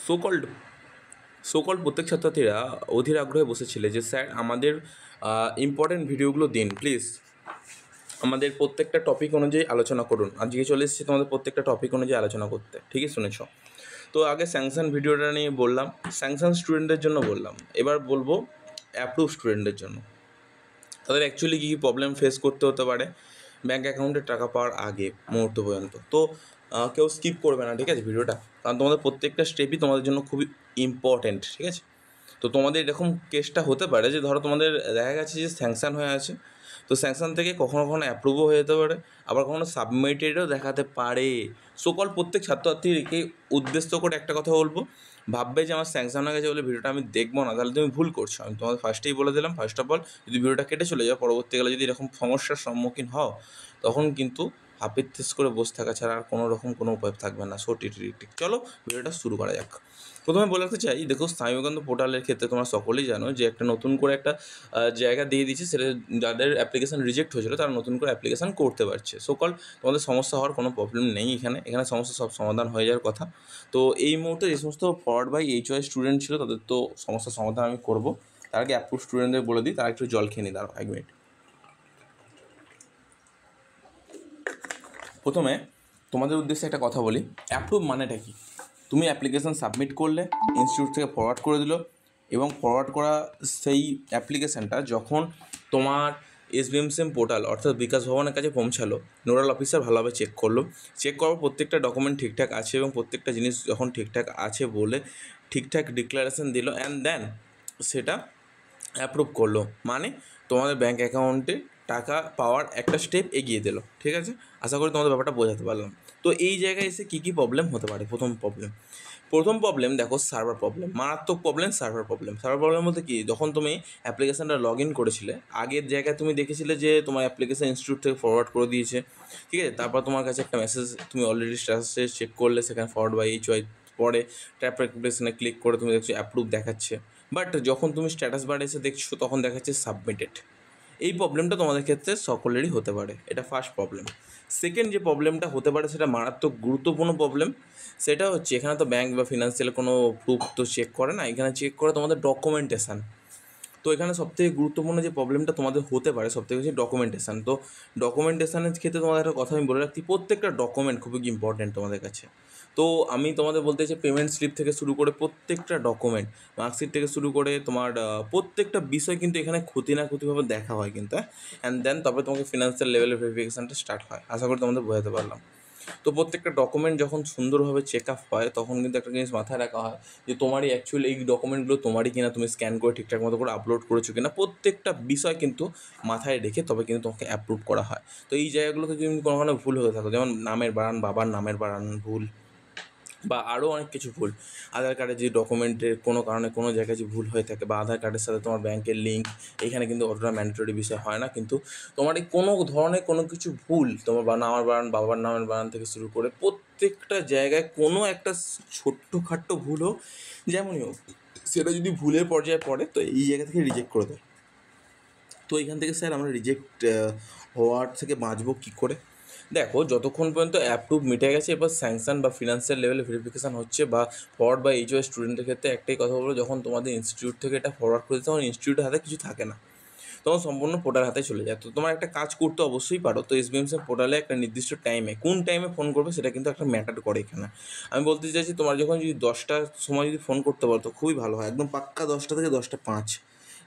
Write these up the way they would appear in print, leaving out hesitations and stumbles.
So called প্রত্যেক ছাত্রছাত্রীরা অধীর আগ্রহে বসেছিলে যে স্যার আমাদের ইম্পর্টেন্ট ভিডিওগুলো দিন প্লিজ, আমাদের প্রত্যেকটা টপিক অনুযায়ী আলোচনা করুন। আজকে চলে এসেছি তোমাদের প্রত্যেকটা টপিক অনুযায়ী আলোচনা করতে, ঠিকই শুনেছ। তো আগে স্যাংশন ভিডিওটা নিয়ে বললাম, স্যাংশন স্টুডেন্টদের জন্য বললাম, এবার বলবো অ্যাপ্রুভ স্টুডেন্টদের জন্য। তাদের অ্যাকচুয়ালি কী কী প্রবলেম ফেস করতে হতে পারে ব্যাঙ্ক অ্যাকাউন্টে টাকা পাওয়ার আগে মুহূর্ত পর্যন্ত। তো কেউ স্কিপ করবে না, ঠিক আছে ভিডিওটা, কারণ তোমাদের প্রত্যেকটা স্টেপই তোমাদের জন্য খুবই ইম্পর্ট্যান্ট, ঠিক আছে। তো তোমাদের এরকম কেসটা হতে পারে যে ধরো তোমাদের দেখা গেছে যে স্যাংশন হয়ে আছে, তো স্যাংশন থেকে কখনো কখনো অ্যাপ্রুভও হয়ে যেতে পারে, আবার কখনো সাবমিটেডও দেখাতে পারে। সকল প্রত্যেক ছাত্রছাত্রীকে উদ্দেশ্য করে একটা কথা বলবো, ভাববে যে আমার স্যাংশন হয়ে গেছে বলে ভিডিওটা আমি দেখবো না, তাহলে তুমি ভুল করছো। আমি তোমাদের ফার্স্টেই বলে দিলাম, ফার্স্ট অফ অল যদি ভিডিওটা কেটে চলে যাও, পরবর্তীকালে যদি এরকম সমস্যার সম্মুখীন হও, তখন কিন্তু হাপিত্তিস করে বসে থাকা ছাড়া আর কোনো রকম কোনো উপায় থাকবে না। সো টিক চলো ভিডিওটা শুরু করা যাক। প্রথমে বলে রাখতে চাই, দেখো স্বামী বিবেকানন্দ পোর্টালের ক্ষেত্রে তোমরা সকলেই জানো যে একটা নতুন করে একটা জায়গা দিয়ে দিচ্ছে, সেটা যাদের অ্যাপ্লিকেশান রিজেক্ট হয়েছিল তারা নতুন করে অ্যাপ্লিকেশান করতে পারছে। তোমাদের সমস্যা হওয়ার কোনো প্রবলেম নেই, এখানে সমস্যা সব সমাধান হয়ে যাওয়ার কথা। তো এই মুহূর্তে যে সমস্ত ফরওয়ার্ড বাই HY স্টুডেন্ট ছিল তাদের তো সমস্যার সমাধান আমি করবো। তার আগে অ্যাপ্রুভ স্টুডেন্টদের বলে দিই, তারা একটু জল খেয়ে নিই, দাঁড়াও 1 মিনিট। প্রথমে তোমাদের উদ্দেশ্যে একটা কথা বলি, অ্যাপ্রুভ মানেটা কি? তুমি অ্যাপ্লিকেশান সাবমিট করলে, ইনস্টিটিউট থেকে ফরওয়ার্ড করে দিল, এবং ফরওয়ার্ড করা সেই অ্যাপ্লিকেশানটা যখন তোমার SBMSM পোর্টাল অর্থাৎ বিকাশ ভবনের কাছে পৌঁছালো, নোডাল অফিসার ভালোভাবে চেক করলো, চেক করার প্রত্যেকটা ডকুমেন্ট ঠিকঠাক আছে এবং প্রত্যেকটা জিনিস যখন ঠিকঠাক আছে বলে ঠিকঠাক ডিক্লারেশান দিল, অ্যান্ড দেন সেটা অ্যাপ্রুভ করলো, মানে তোমাদের ব্যাঙ্ক অ্যাকাউন্টে টাকা পাওয়ার একটা স্টেপ এগিয়ে দিল, ঠিক আছে। আশা করি তোমাদের ব্যাপারটা বোঝাতে পারলাম। তো এই জায়গায় এসে কী কী প্রবলেম হতে পারে? প্রথম প্রবলেম দেখো, সার্ভার প্রবলেম, মারাত্মক প্রবলেম। সার্ভার প্রবলেম বলতে কি, যখন তুমি অ্যাপ্লিকেশানটা লগ ইন করেছিলে, আগের জায়গায় তুমি দেখেছিলে যে তোমার অ্যাপ্লিকেশান ইনস্টিটিউট থেকে ফরওয়ার্ড করে দিয়েছে, ঠিক আছে। তারপর তোমার কাছে একটা মেসেজ, তুমি অলরেডি স্ট্যাটাসে চেক করলে, সেখানে ফরওয়ার্ড বাই HY, পরে ট্যাপ অ্যাপ্লিকেশানে ক্লিক করে তুমি দেখছো অ্যাপ্রুভ দেখাচ্ছে, বাট যখন তুমি স্ট্যাটাস বারে এসে দেখছো তখন দেখাচ্ছে সাবমিটেড। এই প্রবলেমটা তোমাদের ক্ষেত্রে সকলেরই হতে পারে, এটা ফার্স্ট প্রবলেম। সেকেন্ড যে প্রবলেমটা হতে পারে সেটা মারাত্মক গুরুত্বপূর্ণ প্রবলেম, সেটা হচ্ছে এখানে তো ব্যাঙ্ক বা ফিনান্সিয়াল কোনো প্রুফ তো চেক করে না, এখানে চেক করে তোমাদের ডকুমেন্টেশান। তো এখানে সবথেকে গুরুত্বপূর্ণ যে প্রবলেমটা তোমাদের হতে পারে সবথেকে বেশি ডকুমেন্টেশান। তো ডকুমেন্টেশানের ক্ষেত্রে তোমাদের একটা কথা আমি বলে রাখছি, প্রত্যেকটা ডকুমেন্ট খুবই ইম্পর্ট্যান্ট তোমাদের কাছে। তো আমি তোমাদের বলতে চাই, পেমেন্ট স্লিপ থেকে শুরু করে প্রত্যেকটা ডকুমেন্ট, মার্কশিট থেকে শুরু করে তোমার প্রত্যেকটা বিষয় কিন্তু এখানে ক্ষতি না ক্ষতিভাবে দেখা হয় কিন্তু, অ্যান্ড দেন তারপরে তোমাকে ফিনান্সিয়াল লেভেলের ভেরিফিকেশানটা স্টার্ট হয়। আশা করি তোমাদের বোঝাতে পারলাম। তো প্রত্যেকটা ডকুমেন্ট যখন সুন্দরভাবে চেক আপ হয়, তখন কিন্তু একটা জিনিস মাথায় রাখা হয় যে তোমারই অ্যাকচুয়ালি এই ডকুমেন্টগুলো তোমারই কিনা, তুমি স্ক্যান করে ঠিকঠাক মতো করে আপলোড করেছো কিনা, প্রত্যেকটা বিষয় কিন্তু মাথায় রেখে তবে কিন্তু তোমাকে অ্যাপ্রুভ করা হয়। তো এই জায়গাগুলোতে যদি কোনো কারণে ভুল হয়ে থাকো, যেমন নামের বানান, বাবার নামের বানান ভুল, বা আরও অনেক কিছু ভুল, আধার কার্ডের যে ডকুমেন্টের কোনো কারণে কোনো জায়গায় যে ভুল হয়ে থাকে, বা আধার কার্ডের সাথে তোমার ব্যাংকের লিঙ্ক, এখানে কিন্তু অতটা ম্যান্ডেটরি বিষয় হয় না, কিন্তু তোমার এই কোনো ধরনের কোনো কিছু ভুল, তোমার নামের বানান, বাবার নামের বানান থেকে শুরু করে প্রত্যেকটা জায়গায় কোনো একটা ছোট্টখাট্টো ভুল হোক, যেমনই হোক, সেটা যদি ভুলের পর্যায়ে পড়ে তো এই জায়গা থেকে রিজেক্ট করে দেয়। তো এখান থেকে স্যার আমরা রিজেক্ট হওয়ার থেকে বাঁচবো কী করে? দেখো, যতক্ষণ পর্যন্ত অ্যাপ্রুভ মিটে গেছে, এবার স্যাংশন বা ফিনান্সিয়াল লেভেলে ভেরিফিকেশান হচ্ছে, বা ফরওয়ার্ড বা HY স্টুডেন্টের ক্ষেত্রে একটাই কথা বলবো, যখন তোমাদের ইনস্টিটিউট থেকে এটা ফরওয়ার্ড করে দিতে, তখন ইনস্টিটিউটের হাতে কিছু থাকে না, তখন সম্পূর্ণ পোর্টাল হাতে চলে যায়। তো তোমার একটা কাজ করতে অবশ্যই পারো, তো SBMSM পোর্টালে একটা নির্দিষ্ট টাইমে, কোন টাইমে ফোন করবে সেটা কিন্তু একটা ম্যাটার করে এখানে। আমি বলতে চাইছি, তোমার যখন যদি 10টার সময় যদি ফোন করতে পারো তো খুবই ভালো হয়, একদম পাক্কা 10টা থেকে 10টা 5,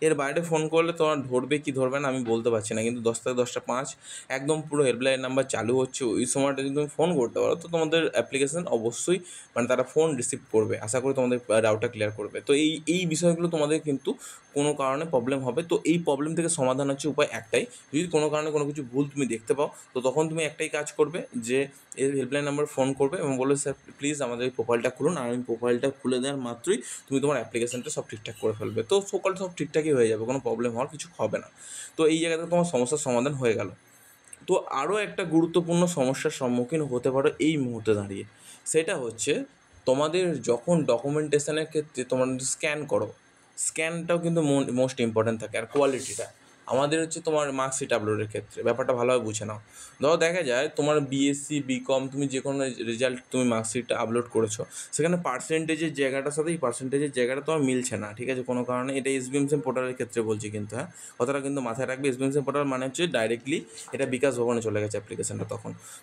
এর বাইরে ফোন করলে তোমার ধরবে কি ধরবে না আমি বলতে পারছি না, কিন্তু 10 থেকে 10টা 5 একদম পুরো হেল্পলাইন নাম্বার চালু হচ্ছে, ওই সময়টা যদি তুমি ফোন করতে পারো তো তোমাদের অ্যাপ্লিকেশান অবশ্যই, মানে তারা ফোন রিসিভ করবে, আশা করি তোমাদের ডাউটটা ক্লিয়ার করবে। তো এই বিষয়গুলো তোমাদের কিন্তু কোনো কারণে প্রবলেম হবে, তো এই প্রবলেম থেকে সমাধান হচ্ছে উপায় একটাই, যদি কোনো কারণে কোনো কিছু ভুল তুমি দেখতে পাও, তো তখন তুমি একটাই কাজ করবে, যে এর হেল্পলাইন নাম্বার ফোন করবে এবং বলবে স্যার প্লিজ আমাদের এই প্রোফাইলটা খুলুন, আর আমি প্রোফাইলটা খুলে দেওয়ার মাত্রই তুমি তোমার অ্যাপ্লিকেশানটা সব ঠিকঠাক করে ফেলবে, তো সব ঠিকঠাকই হয়ে যাবে, কোনো প্রবলেম হওয়ার কিছু হবে না। তো এই জায়গাতে তোমার সমস্যার সমাধান হয়ে গেল। তো আরও একটা গুরুত্বপূর্ণ সমস্যার সম্মুখীন হতে পারো এই মুহূর্তে দাঁড়িয়ে, সেটা হচ্ছে তোমাদের যখন ডকুমেন্টেশনের ক্ষেত্রে তোমাদের স্ক্যান করো, স্ক্যানটাও কিন্তু মোস্ট ইম্পর্ট্যান্ট থাকে, আর কোয়ালিটিটা। আমাদের হচ্ছে তোমার মার্কশিট আপলোডের ক্ষেত্রে ব্যাপারটা ভালোভাবে বুঝে নাও। ধরো দেখা যায় তোমার বিএসসি বিকম তুমি যে কোনো রেজাল্ট তুমি মার্কশিটটা আপলোড করেছো, সেখানে পার্সেন্টেজের জায়গাটার সাথে এই পার্সেন্টেজের জায়গাটা তোমার মিলছে না, ঠিক আছে, কোনো কারণে। এটা এসবিএমসিএম পোর্টালের ক্ষেত্রে বলছি কিন্তু, হ্যাঁ, কথাটা কিন্তু মাথায় রাখবে। এসবিএমসিএম পোর্টাল মানে হচ্ছে ডাইরেক্টলি এটা বিকাশ ভবনে চলে গেছে অ্যাপ্লিকেশনটা,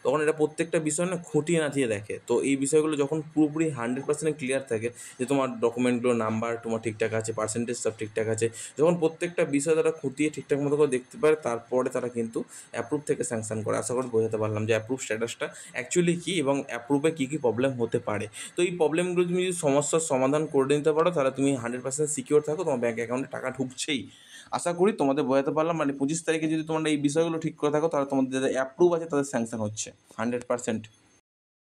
তখন এটা প্রত্যেকটা বিষয় না খুঁটিয়ে নাচিয়ে দেখে। তো এই বিষয়গুলো যখন পুরোপুরি 100% ক্লিয়ার থাকে যে তোমার ডকুমেন্টগুলো নাম্বার তোমার ঠিকঠাক আছে, পার্সেন্টেজ সব ঠিকঠাক আছে, যখন প্রত্যেকটা বিষয় তারা খুঁটিয়ে ঠিকঠাক মতো করে দেখতে পারে, তারপরে তারা কিন্তু অ্যাপ্রুভ থেকে স্যাংশন করে। আশা করি বোঝাতে পারলাম যে অ্যাপ্রুভ স্ট্যাটাসটা অ্যাকচুয়ালি কী এবং অ্যাপ্রুভে কী কী প্রবলেম হতে পারে। তো এই প্রবলেমগুলো তুমি যদি সমস্যার সমাধান করে নিতে পারো, তাহলে তুমি 100% সিকিওর থাকো, তোমার ব্যাঙ্ক অ্যাকাউন্টে টাকা ঢুকছেই। আশা করি তোমাদের বোঝাতে পারলাম। মানে 25 তারিখে যদি তোমরা এই বিষয়গুলো ঠিক করে থাকো, তাহলে তোমাদের যাদের অ্যাপ্রুভ আছে তাদের স্যাংশন হচ্ছে 100%।